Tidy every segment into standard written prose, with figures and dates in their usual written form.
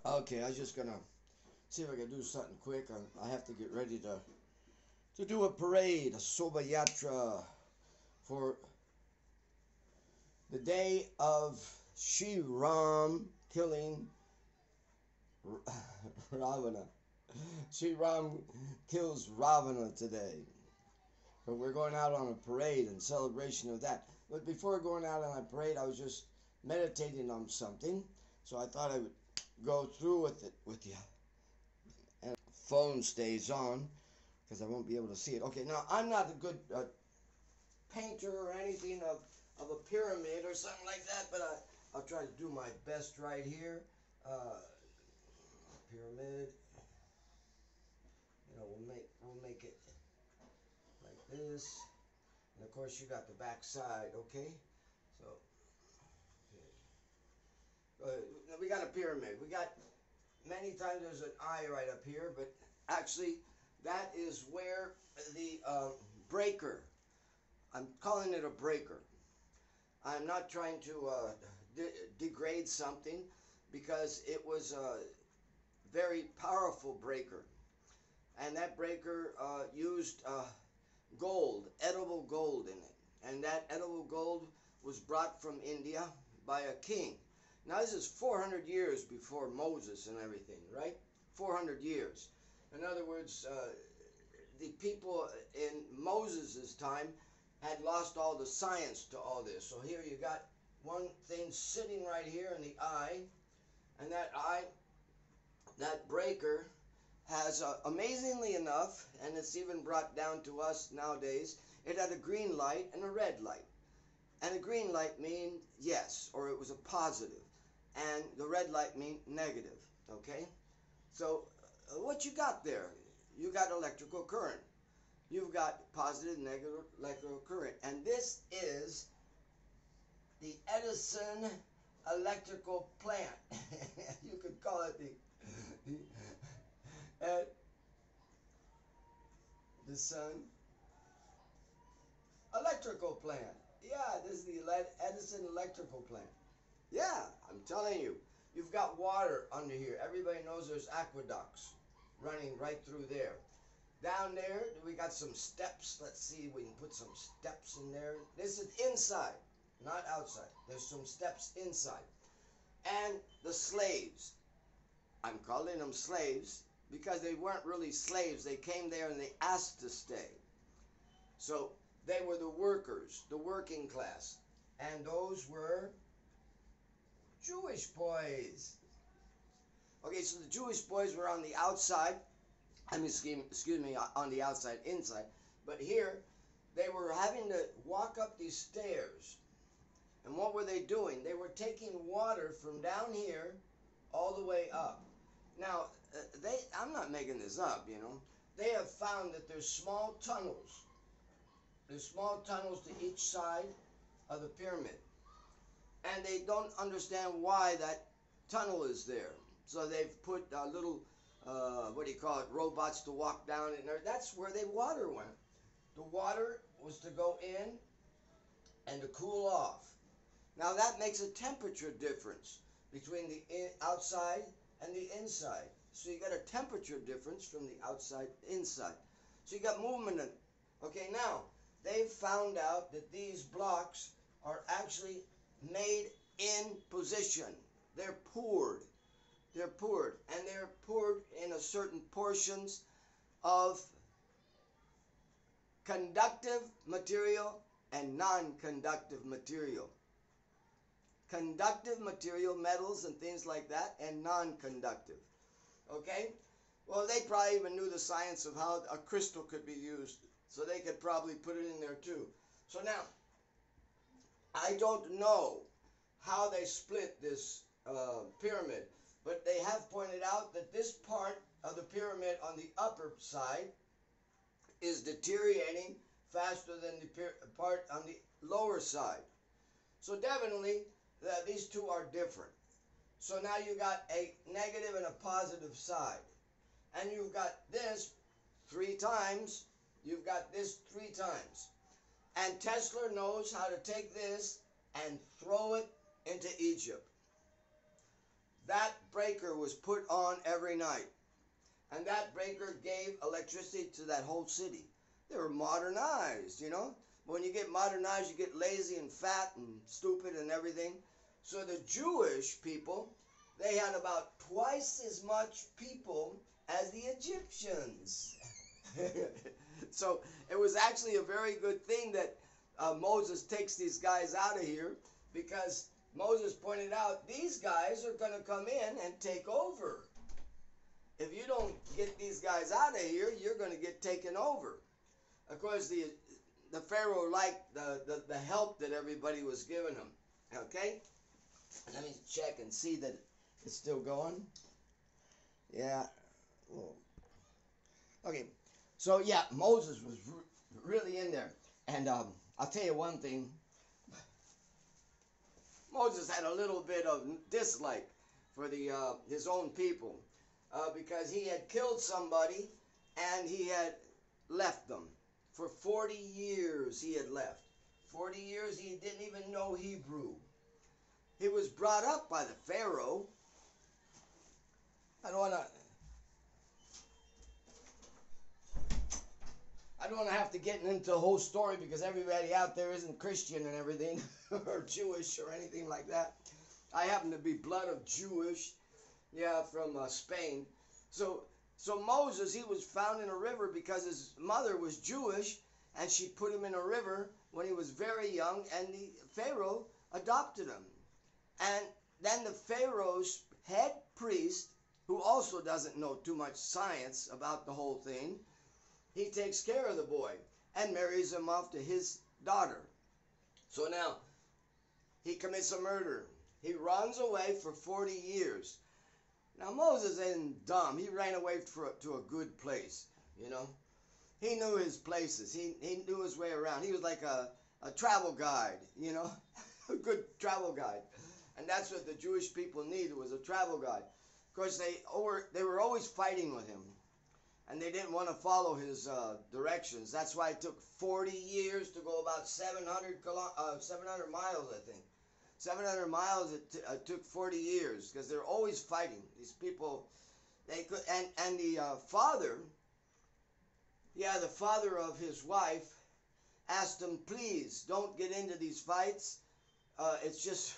Okay, I was just gonna see if I can do something quick. I have to get ready to do a parade, a Sobayatra for the day of Sri Ram killing Ravana. Sri Ram kills Ravana today. But we're going out on a parade in celebration of that. But before going out on a parade, I was just meditating on something. So I thought I would go through with it with you. And phone stays on because I won't be able to see it. Okay, now I'm not a good painter or anything of a pyramid or something like that, but I'll try to do my best right here. Pyramid, we'll make it like this, and of course you got the back side, okay? So we got a pyramid. We got many times there's an eye right up here, but actually that is where the breaker. I'm calling it a breaker. I'm not trying to degrade something because it was a very powerful breaker. And that breaker used gold, edible gold in it. And that edible gold was brought from India by a king. Now this is 400 years before Moses and everything, right? 400 years. In other words, the people in Moses' time had lost all the science to all this. So here you got one thing sitting right here in the eye, and that eye, that breaker, has amazingly enough, and it's even brought down to us nowadays, it had a green light and a red light. And the green light means yes, or it was a positive, and the red light means negative, okay? So what you got there? You got electrical current. You've got positive and negative electrical current. And this is the Edison electrical plant. You could call it uh, the sun electrical plant. Yeah, this is the Edison electrical plant. Yeah, I'm telling you. You've got water under here. Everybody knows there's aqueducts running right through there. Down there, we got some steps. Let's see if we can put some steps in there. This is inside, not outside. There's some steps inside. And the slaves. I'm calling them slaves because they weren't really slaves. They came there and they asked to stay. So they were the workers, the working class. And those were Jewish boys. Okay, so the Jewish boys were on the outside. I mean, excuse me, on the outside, inside. But here, they were having to walk up these stairs. And what were they doing? They were taking water from down here all the way up. Now, I'm not making this up, you know. They have found that there's small tunnels. There's small tunnels to each side of the pyramid. And they don't understand why that tunnel is there. So they've put little, what do you call it, robots to walk down in there. That's where the water went. The water was to go in and to cool off. Now that makes a temperature difference between the outside and the inside. So you got a temperature difference from the outside to inside. So you got movement in it. Okay, now they've found out that these blocks are actually made in position. They're poured. They're poured. And they're poured in a certain portions of conductive material and non-conductive material. Conductive material, metals and things like that, and non-conductive. Okay? Well, they probably even knew the science of how a crystal could be used, so they could probably put it in there too. So now, I don't know how they split this pyramid, but they have pointed out that this part of the pyramid on the upper side is deteriorating faster than the part on the lower side. So definitely these two are different. So now you got a negative and a positive side. And you've got this 3 times. You've got this 3 times. And Tesla knows how to take this and throw it into Egypt. that breaker was put on every night. And that breaker gave electricity to that whole city. They were modernized, you know. When you get modernized, you get lazy and fat and stupid and everything. So the Jewish people, they had about twice as much people as the Egyptians. So it was actually a very good thing that Moses takes these guys out of here, because Moses pointed out these guys are going to come in and take over. If you don't get these guys out of here, you're going to get taken over. Of course, the Pharaoh liked the help that everybody was giving him. Okay? Let me check and see that it's still going. Yeah. Okay. So, yeah, Moses was really in there. And I'll tell you one thing. Moses had a little bit of dislike for his own people, because he had killed somebody and he had left them. For 40 years he had left. 40 years he didn't even know Hebrew. He was brought up by the Pharaoh. I don't want to have to get into the whole story, because everybody out there isn't Christian and everything, or Jewish or anything like that. I happen to be blood of Jewish, yeah, from Spain. So Moses, he was found in a river because his mother was Jewish, and she put him in a river when he was very young, and the Pharaoh adopted him. And then the Pharaoh's head priest, who also doesn't know too much science about the whole thing, he takes care of the boy and marries him off to his daughter. So now he commits a murder. He runs away for 40 years. Now Moses isn't dumb. He ran away to a good place, you know. He knew his places. He knew his way around. He was like a travel guide, you know, a good travel guide. And that's what the Jewish people needed, was a travel guide. Of course, they were always fighting with him, and they didn't want to follow his directions. That's why it took 40 years to go about 700 miles, I think. 700 miles, it took 40 years, because they're always fighting. These people, they could, and the father, the father of his wife asked him, please don't get into these fights. It's just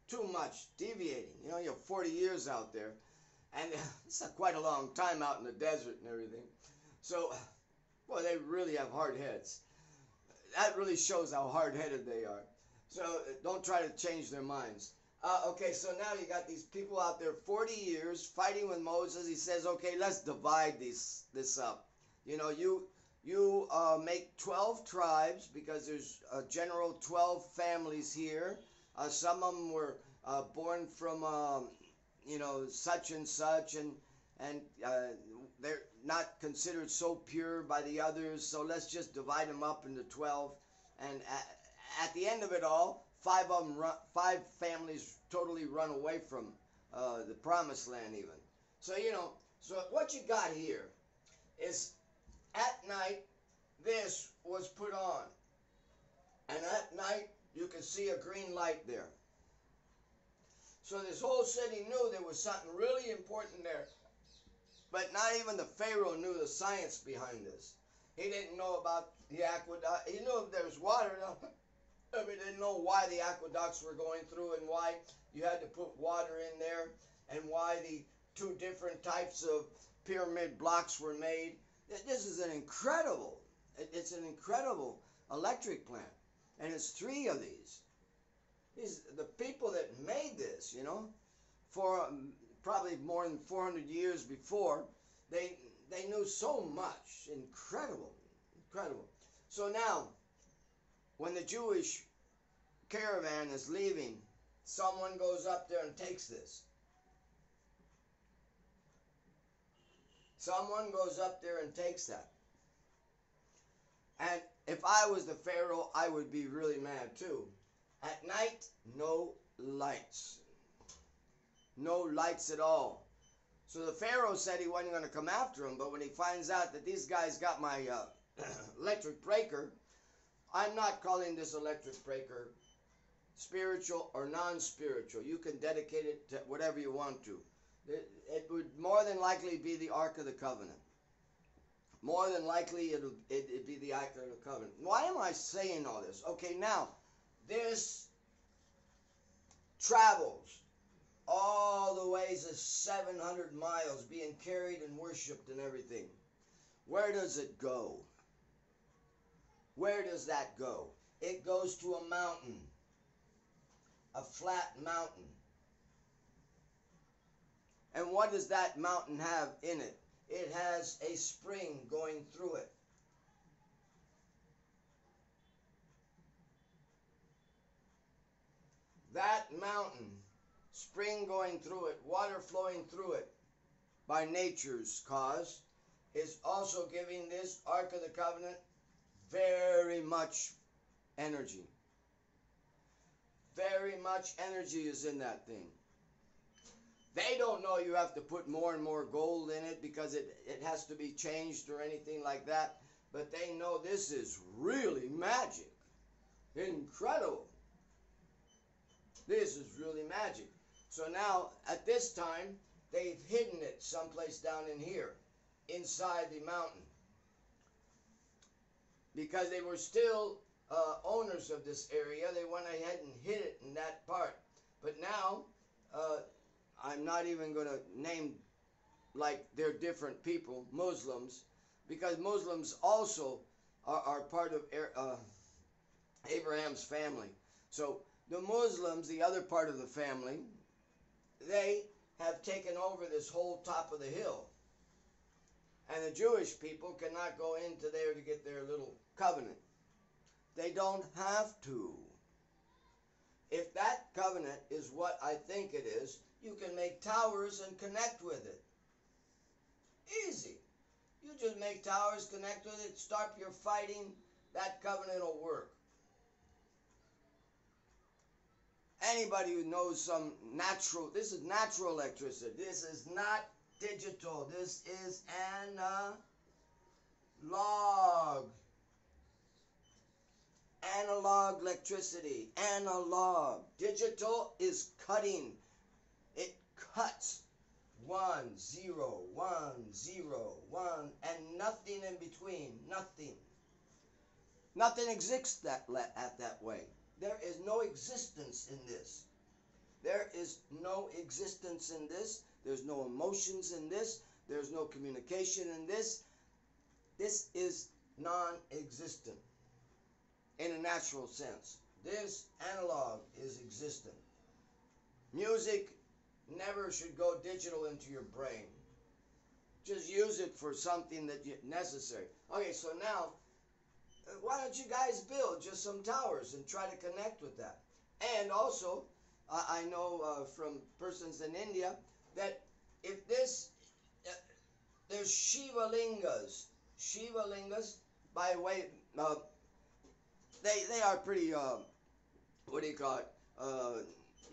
too much deviating. You know, you have 40 years out there, and it's quite a long time out in the desert and everything. So, boy, they really have hard heads. That really shows how hard-headed they are. So don't try to change their minds. Okay, so now you got these people out there 40 years fighting with Moses. He says, okay, let's divide this up. You know, you make 12 tribes, because there's a general 12 families here. Some of them were born from, such and such, and they're not considered so pure by the others. So let's just divide them up into 12. And at the end of it all, 5 families totally run away from the promised land even. So, so what you got here is, at night, this was put on. And at night, you could see a green light there. So this whole city knew there was something really important there. But not even the Pharaoh knew the science behind this. He didn't know about the aqueduct. He knew if there was water, but he didn't know why the aqueducts were going through, and why you had to put water in there, and why the 2 different types of pyramid blocks were made. This is it's an incredible electric plant. And it's 3 of these. The people that made this, for probably more than 400 years before, they knew so much. Incredible. So now, when the Jewish caravan is leaving, someone goes up there and takes this. Someone goes up there and takes that. And if I was the Pharaoh, I would be really mad too. At night, no lights. No lights at all. So the Pharaoh said he wasn't going to come after him, but when he finds out that these guys got my electric breaker, I'm not calling this electric breaker spiritual or non-spiritual. You can dedicate it to whatever you want to. It would more than likely be the Ark of the Covenant. More than likely it'd be the Ark of the Covenant. Why am I saying all this? Okay, now, this travels all the ways of 700 miles being carried and worshipped and everything. Where does it go? Where does that go? It goes to a mountain, a flat mountain. And what does that mountain have in it? It has a spring going through it. That mountain, spring going through it, water flowing through it, by nature's cause, is also giving this Ark of the Covenant very much energy. Very much energy is in that thing. They don't know you have to put more and more gold in it because it has to be changed or anything like that. But they know this is really magic. Incredible. This is really magic. So now, at this time, they've hidden it someplace down in here, inside the mountain. Because they were still owners of this area, they went ahead and hid it in that part. But now, I'm not even going to name, like, they're different people, Muslims, because Muslims also are part of Abraham's family. So the Muslims, the other part of the family, they have taken over this whole top of the hill. And the Jewish people cannot go into there to get their little covenant. They don't have to. If that covenant is what I think it is, you can make towers and connect with it. Easy. You just make towers, connect with it, start your fighting, that covenant will work. Anybody who knows some natural, this is natural electricity. This is not digital. This is analog. Analog electricity. Analog. Digital is cutting. It cuts. 1, 0, 1, 0, 1, and nothing in between. Nothing. Nothing exists at that way. There is no existence in this. There is no existence in this. There's no emotions in this. There's no communication in this. This is non-existent in a natural sense. This analog is existent. Music never should go digital into your brain. Just use it for something that is necessary. Okay, so now, why don't you guys build just some towers and try to connect with that? And also, I know from persons in India that if this, there's Shiva Lingas. Shiva Lingas, by the way, they are pretty, what do you call it?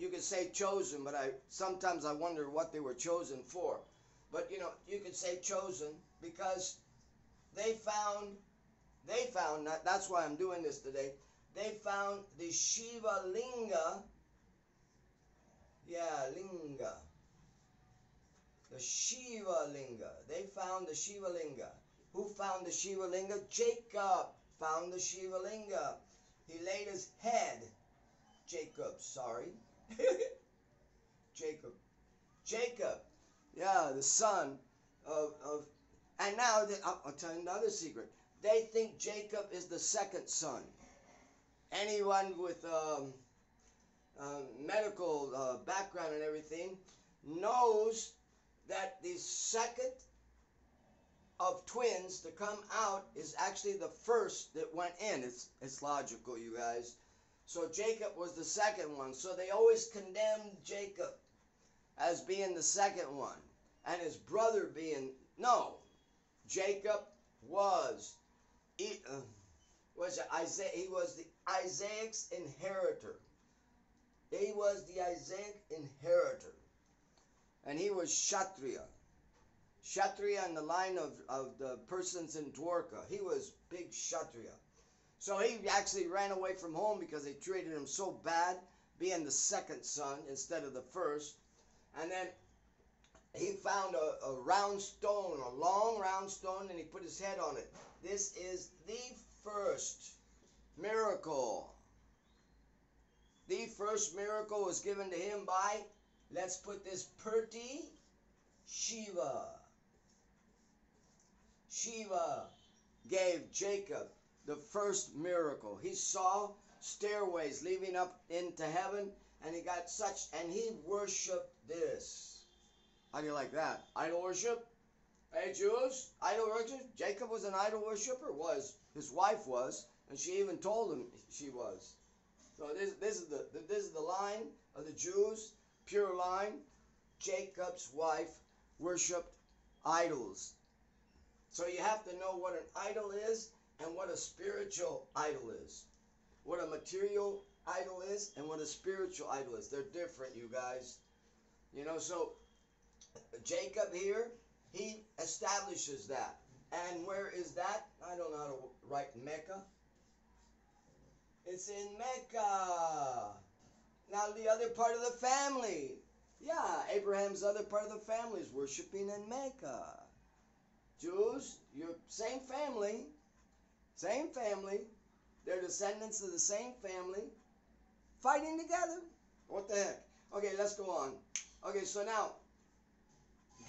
You could say chosen, but sometimes I wonder what they were chosen for. But you know, you could say chosen because they found, that's why I'm doing this today, they found the Shiva Linga, Linga, the Shiva Linga. They found the Shiva Linga. Who found the Shiva Linga? Jacob found the Shiva Linga. He laid his head, Jacob, yeah, the son of and now I'll tell you another secret. They think Jacob is the second son. Anyone with medical background and everything knows that the second of twins to come out is actually the first that went in. It's logical, you guys. So Jacob was the second one. So they always condemned Jacob as being the second one. And his brother being, no. Jacob was Isaiah. He was the Isaac's inheritor. He was the Isaac inheritor. And he was Kshatriya. Kshatriya in the line of the persons in Dwarka. He was big Kshatriya. So he actually ran away from home because they treated him so bad, being the second son instead of the first. And then he found a round stone, a long round stone, and he put his head on it. This is the first miracle. The first miracle was given to him by, let's put this, Purti Shiva. Shiva gave Jacob the first miracle. He saw stairways leading up into heaven, and he got such, and he worshipped this. How do you like that? Idol worship? Hey, Jews, idol worship? Jacob was an idol worshiper? Was. His wife was, and she even told him she was. So this is the line of the Jews, pure line. Jacob's wife worshipped idols. So you have to know what an idol is and what a spiritual idol is. What a material idol is and what a spiritual idol is. They're different, you guys. You know, so Jacob here, he establishes that. And where is that? I don't know how to write Mecca. It's in Mecca. Now the other part of the family. Yeah, Abraham's other part of the family is worshiping in Mecca. Jews, you're same family. Same family. They're descendants of the same family. Fighting together. What the heck? Okay, let's go on. Okay, so now,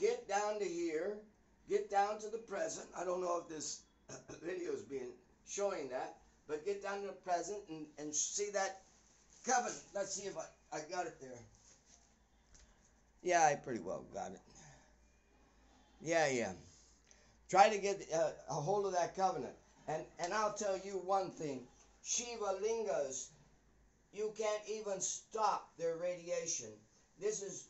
get down to here. Get down to the present. I don't know if this video is showing that. But get down to the present and see that covenant. Let's see if I got it there. Yeah, I pretty well got it. Yeah. Try to get a hold of that covenant. And I'll tell you one thing. Shiva Lingas, you can't even stop their radiation. This is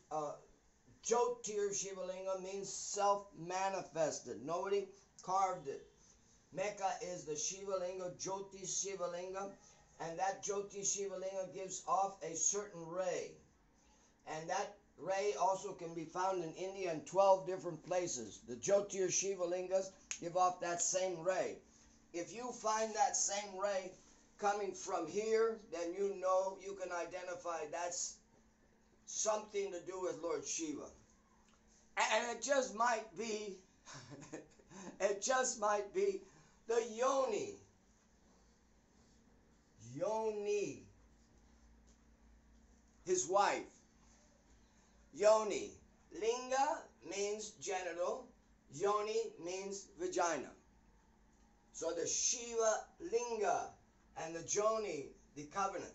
Jyotir Shiva Linga, means self-manifested. Nobody carved it. Mecca is the Shiva Linga, Jyoti Shiva Linga, and that Jyoti Shiva Linga gives off a certain ray. And that ray also can be found in India in 12 different places. The Jyotir Shiva Lingas give off that same ray. If you find that same ray coming from here, then you know, you can identify that's something to do with Lord Shiva. And it just might be, it just might be the yoni. Yoni. His wife. Yoni. Linga means genital. Yoni means vagina. So the Shiva Linga and the Joni, the covenant.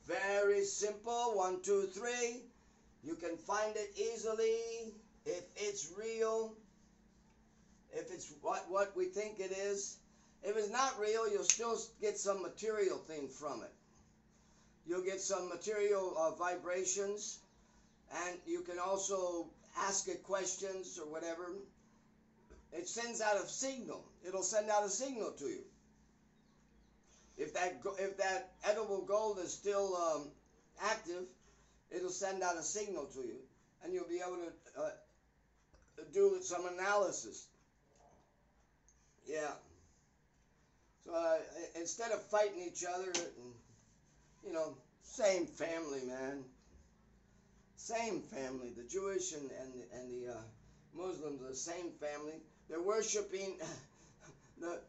Very simple. 1, 2, 3. You can find it easily if it's real. If it's what we think it is. If it's not real, you'll still get some material thing from it. You'll get some material vibrations, and you can also ask it questions or whatever. It sends out a signal. It'll send out a signal to you. If that edible gold is still active, it'll send out a signal to you, and you'll be able to do some analysis. Yeah. So instead of fighting each other, you know, same family, man. Same family. The Jewish and the Muslims are the same family. They're worshiping the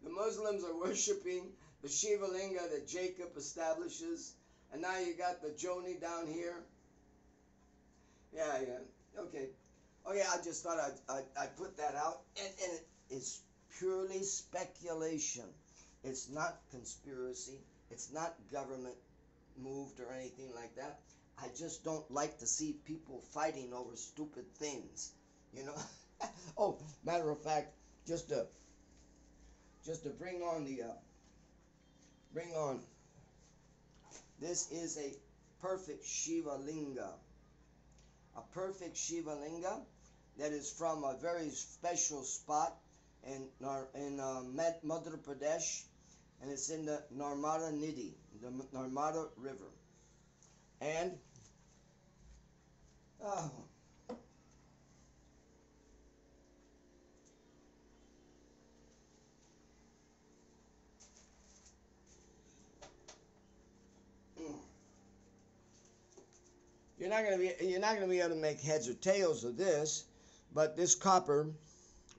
Muslims are worshiping the Shiva Linga that Jacob establishes, and now you got the Joni down here. Yeah. Okay. I just thought I'd put that out, and it's purely speculation. It's not conspiracy. It's not government moved or anything like that. I just don't like to see people fighting over stupid things, you know. Oh, matter of fact, just to bring on this is a perfect Shiva Linga. A perfect Shiva Linga that is from a very special spot in Madhya Pradesh, and it's in the Narmada Nidhi, the Narmada River. And you're not gonna be able to make heads or tails of this, but this copper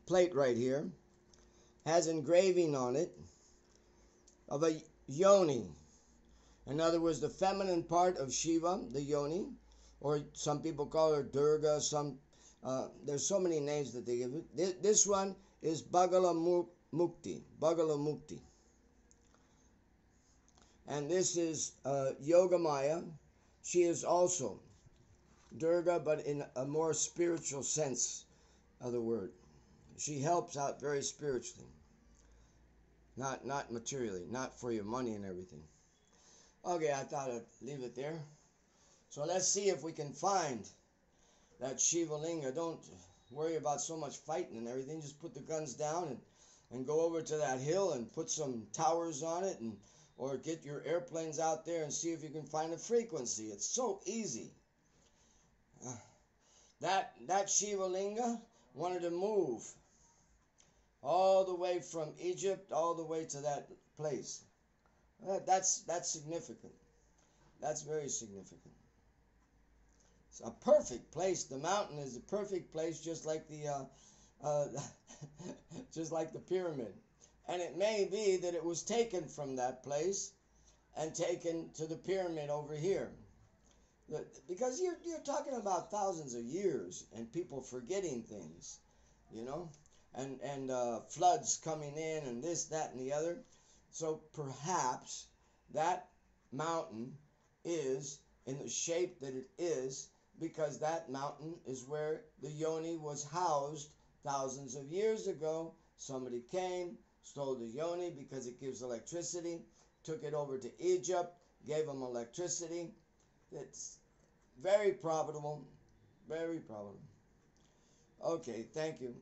plate right here has engraving on it of a yoni. In other words, the feminine part of Shiva, the yoni, or some people call her Durga. There's so many names that they give it. This one is Bagala Mukti, Bagala Mukti. And this is Yoga Maya. She is also Durga, but in a more spiritual sense of the word. She helps out very spiritually, not materially, not for your money and everything. Okay, I thought I'd leave it there. So let's see if we can find that Shiva Linga. Don't worry about so much fighting and everything. Just put the guns down and go over to that hill and put some towers on it, or get your airplanes out there and see if you can find a frequency. It's so easy. That Shiva Linga wanted to move all the way from Egypt all the way to that place. That's significant. That's very significant. It's a perfect place. The mountain is a perfect place, just like the just like the pyramid. And it may be that it was taken from that place and taken to the pyramid over here. Because you're talking about thousands of years and people forgetting things, you know, and floods coming in and this, that, and the other. So perhaps that mountain is in the shape that it is because that mountain is where the yoni was housed thousands of years ago. Somebody came, stole the yoni because it gives electricity, took it over to Egypt, gave them electricity. It's very profitable, very profitable. Okay, thank you.